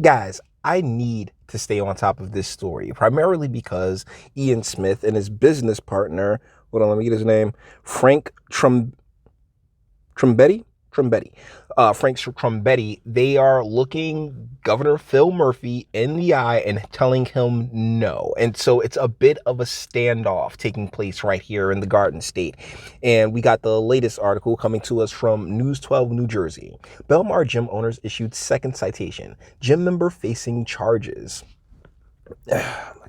Guys, I need to stay on top of this story, primarily because Ian Smith and his business partner, hold on, let me get his name, Frank Trumbetti, Frank Trumbetti, they are looking Governor Phil Murphy in the eye and telling him no. And so it's a bit of a standoff taking place right here in the Garden State. And we got the latest article coming to us from News 12, New Jersey. Belmar gym owners issued second citation. Gym member facing charges.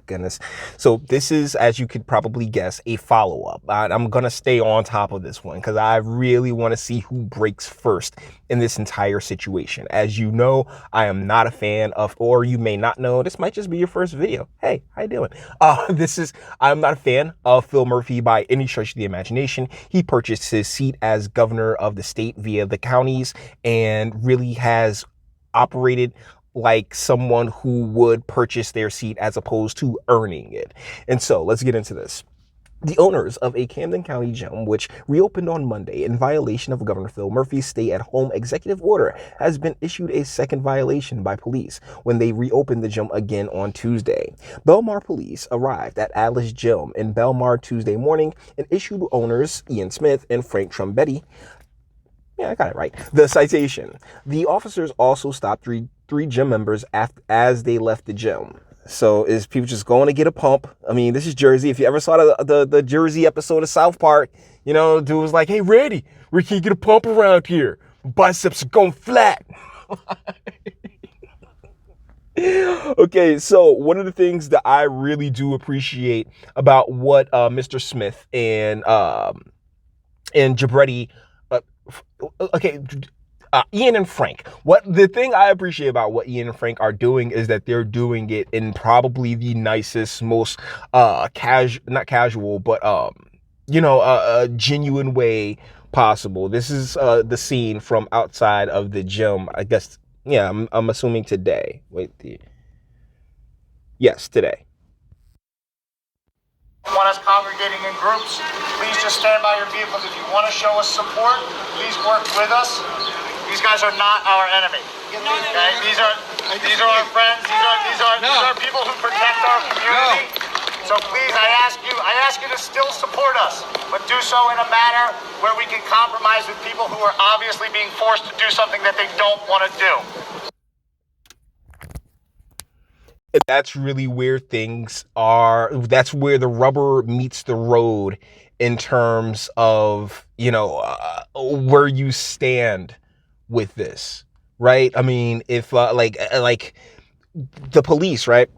Goodness. So this is, as you could probably guess, a follow-up. I'm going to stay on top of this one because I really want to see who breaks first in this entire situation. As you know, I am not a fan of, or you may not know, this might just be your first video. Hey, how you doing? I'm not a fan of Phil Murphy by any stretch of the imagination. He purchased his seat as governor of the state via the counties and really has operated like someone who would purchase their seat as opposed to earning it. And so let's get into this. The owners of a Camden County gym, which reopened on Monday in violation of Governor Phil Murphy's stay-at-home executive order, has been issued a second violation by police when they reopened the gym again on Tuesday. Belmar police arrived at Atillis Gym in Belmar Tuesday morning and issued owners Ian Smith and Frank Trumbetti, yeah, I got it right, the citation. The officers also stopped three gym members as they left the gym. So is people just going to get a pump? I mean, this is Jersey. If you ever saw the Jersey episode of South Park, you know, dude was like, hey, Randy, we can't get a pump around here. Biceps are going flat. Okay, so one of the things that I really do appreciate about what Mr. Smith and Jabretti, Ian and Frank. The thing I appreciate about what Ian and Frank are doing is that they're doing it in probably the nicest, most not casual, but a genuine way possible. This is the scene from outside of the gym. I guess, yeah, I'm assuming today. Yes, today. Want us congregating in groups, please just stand by your vehicles. If you want to show us support, please work with us. These guys are not our enemy. Okay? These are our friends. These are people who protect our community. So please, I ask you to still support us, but do so in a manner where we can compromise with people who are obviously being forced to do something that they don't want to do. That's really where that's where the rubber meets the road in terms of, where you stand with this, right? I mean, if like the police, right?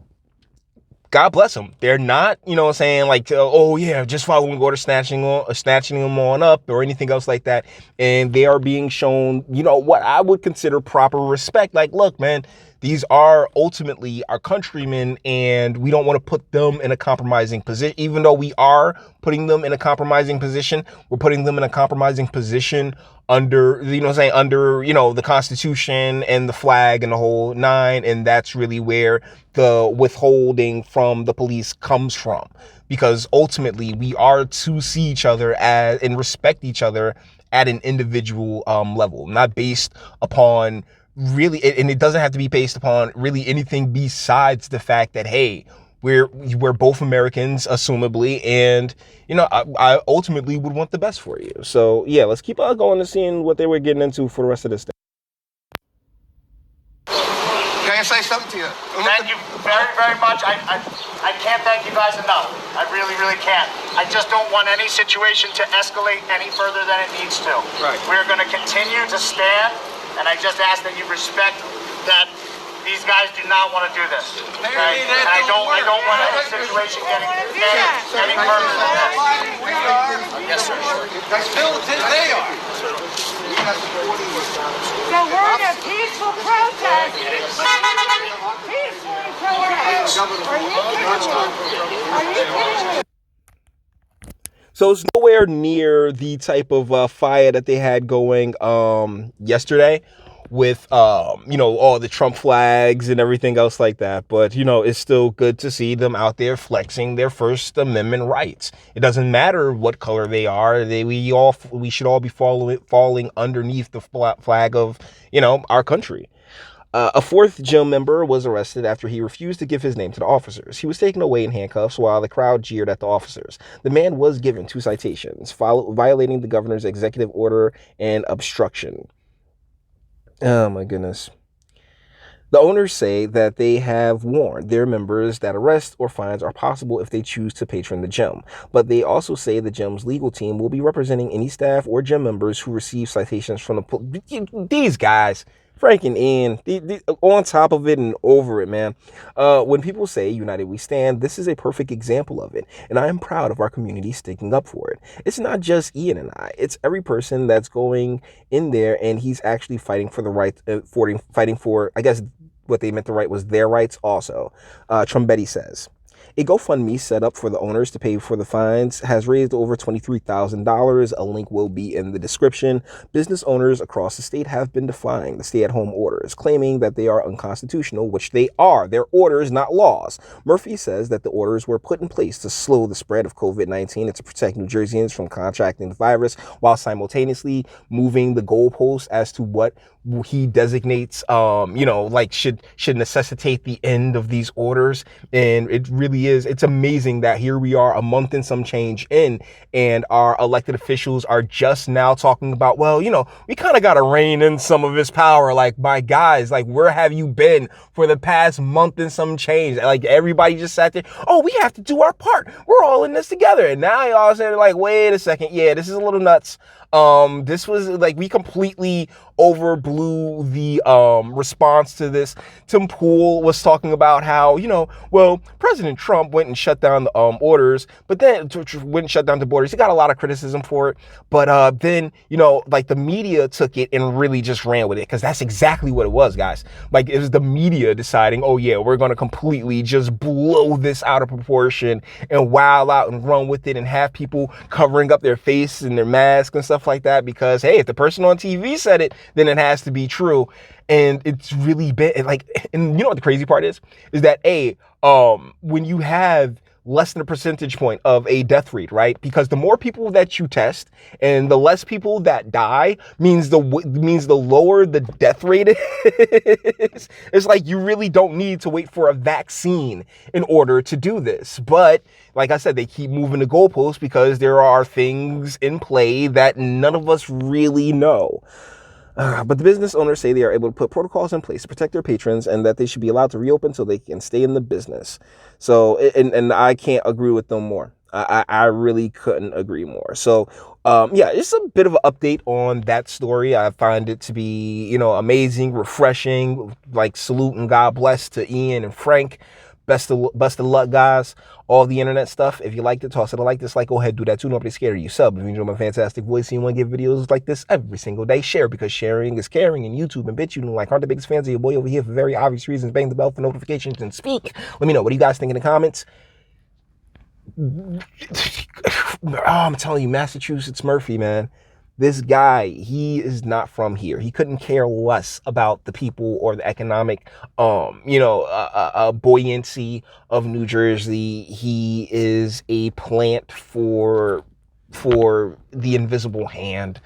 God bless them. They're not, saying like, oh yeah, just following order, snatching them on up or anything else like that. And they are being shown, what I would consider proper respect. Like, look, man, these are ultimately our countrymen and we don't want to put them in a compromising position. Even though we are putting them in a compromising position, we're putting them in a compromising position under, the Constitution and the flag and the whole nine. And that's really where the withholding from the police comes from, because ultimately we are to see each other and respect each other at an individual level, not based upon really, and it doesn't have to be based upon really anything besides the fact that, hey, we're both Americans, assumably, and I ultimately would want the best for you. So yeah, let's keep on going and seeing what they were getting into for the rest of this day. Can I say something to you? Thank you very, very much. I can't thank you guys enough. I really, really can't. I just don't want any situation to escalate any further than it needs to. Right. We're going to continue to stand, and I just ask that you respect that these guys do not want to do this. Okay? And I don't want any situation getting any further than this. Yes, sir. That's Phil, they are. So we're in a peaceful protest. Peaceful protest. Are you kidding me? So it's nowhere near the type of fire that they had going yesterday with all the Trump flags and everything else like that. But it's still good to see them out there flexing their First Amendment rights. It doesn't matter what color they are. We should all be falling underneath the flag of our country. A fourth gym member was arrested after he refused to give his name to the officers. He was taken away in handcuffs while the crowd jeered at the officers. The man was given 2 citations, violating the governor's executive order and obstruction. Oh my goodness. The owners say that they have warned their members that arrests or fines are possible if they choose to patron the gym. But they also say the gym's legal team will be representing any staff or gym members who receive citations from the police. These guys, Frank and Ian, on top of it and over it, man. When people say united we stand, this is a perfect example of it. And I am proud of our community sticking up for it. It's not just Ian and I. It's every person that's going in there and he's actually fighting for the right, fighting for, I guess, what they meant to write was their rights also. Trumbetti says, a GoFundMe set up for the owners to pay for the fines has raised over $23,000. A link will be in the description. Business owners across the state have been defying the stay-at-home orders, claiming that they are unconstitutional, which they are. They're orders, not laws. Murphy says that the orders were put in place to slow the spread of COVID-19 and to protect New Jerseyans from contracting the virus, while simultaneously moving the goalposts as to what he designates, like should necessitate the end of these orders. And it really is, it's amazing that here we are a month and some change in, and our elected officials are just now talking about, well, we kind of got to rein in some of this power. Like, my guys, like, where have you been for the past month and some change? Like, everybody just sat there, oh, we have to do our part. We're all in this together. And now y'all said, like, wait a second. Yeah, this is a little nuts. This was like, we completely overblew the response to this. Tim Pool was talking about how, President Trump went and shut down the orders, but then went and shut down the borders. He got a lot of criticism for it, but then, the media took it and really just ran with it, because that's exactly what it was, guys. Like, it was the media deciding, oh yeah, we're going to completely just blow this out of proportion and wow out and run with it and have people covering up their face and their mask and stuff like that, because hey, if the person on TV said it, then it has to be true. And it's really been like, and you know what the crazy part is that when you have less than a percentage point of a death rate, right? Because the more people that you test and the less people that die means the lower the death rate is. It's like, you really don't need to wait for a vaccine in order to do this. But like I said, they keep moving the goalposts because there are things in play that none of us really know. But the business owners say they are able to put protocols in place to protect their patrons and that they should be allowed to reopen so they can stay in the business. So, and I can't agree with them more. I really couldn't agree more. So, yeah, it's a bit of an update on that story. I find it to be, amazing, refreshing, like, salute and God bless to Ian and Frank. Best of luck, guys. All the internet stuff. If you liked it, toss it a like, dislike, go ahead, do that too. Nobody's scared of you. Sub if you enjoy my fantastic voice and you want to get videos like this every single day. Share, because sharing is caring. And YouTube and Bitchute and like aren't the biggest fans of your boy over here for very obvious reasons. Bang the bell for notifications and speak. Let me know. What do you guys think in the comments? Oh, I'm telling you, Massachusetts Murphy, man. This guy, he is not from here. He couldn't care less about the people or the economic, buoyancy of New Jersey. He is a plant for the invisible hand.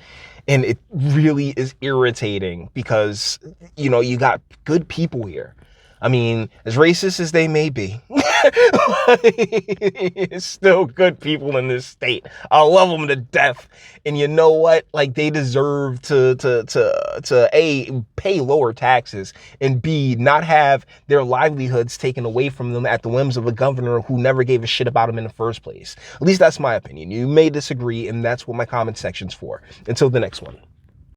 And it really is irritating because, you got good people here. I mean, as racist as they may be, it's still good people in this state. I love them to death. And you know what? Like, they deserve to A, pay lower taxes, and B, not have their livelihoods taken away from them at the whims of a governor who never gave a shit about them in the first place. At least that's my opinion. You may disagree, and that's what my comment section's for. Until the next one.